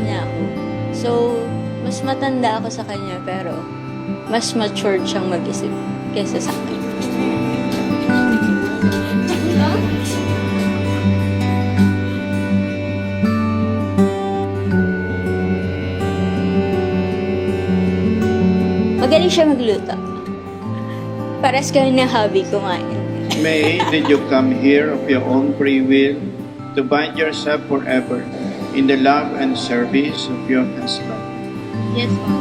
niya ako. So, mas matanda ako sa kanya pero mas matured siyang mag-isip kaysa sa akin. Magaling siya magluto. Pares kami ng hobby kumain. May, did you come here of your own free will to bind yourself forever in the love and service of your husband? Yes, po.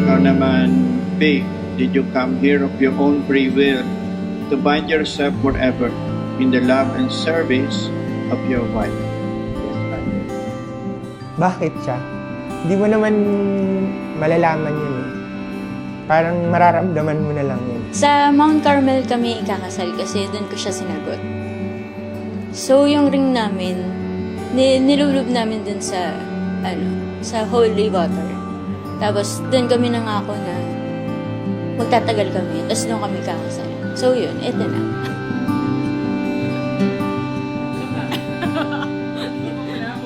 Ikaw naman, B, did you come here of your own free will to bind yourself forever in the love and service of your wife? Bakit siya? Hindi mo naman malalaman yun eh. Parang mararamdaman mo na lang yun. Sa Mount Carmel kami ikakasal kasi doon ko siya sinagot. So, yung ring namin, nilulub namin doon sa, sa holy water. Tapos, doon kami nangako na magtatagal kami. Tapos, doon kami kakasal. So, yun, eto na.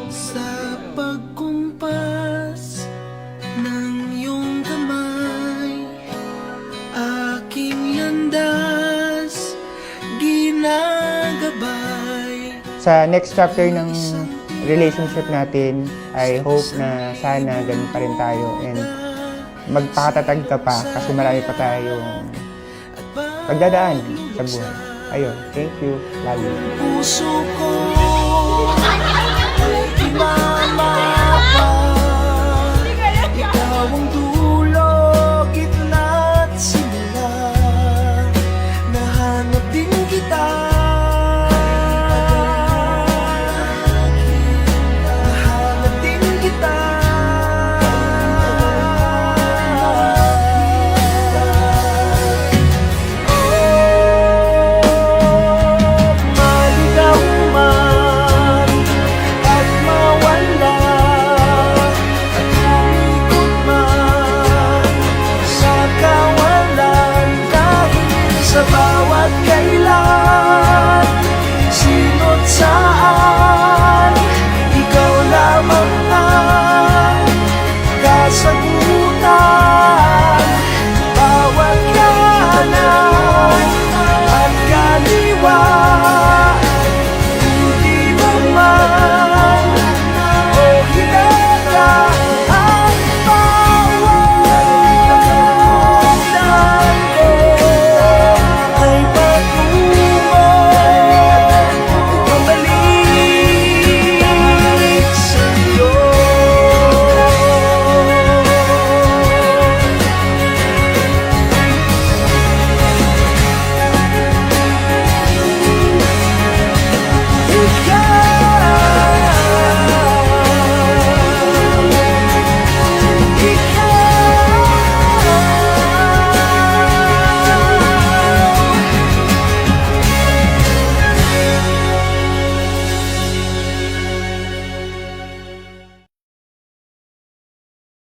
Sa pagkumpas ng iyong kamay, aking landas ginagabay. Sa next chapter ng relationship natin, I hope na sana ganun pa rin tayo and magpakatatag ka pa kasi marami pa tayong pagdadaan sa buhay. Ayun, thank you. Love you. Puso ko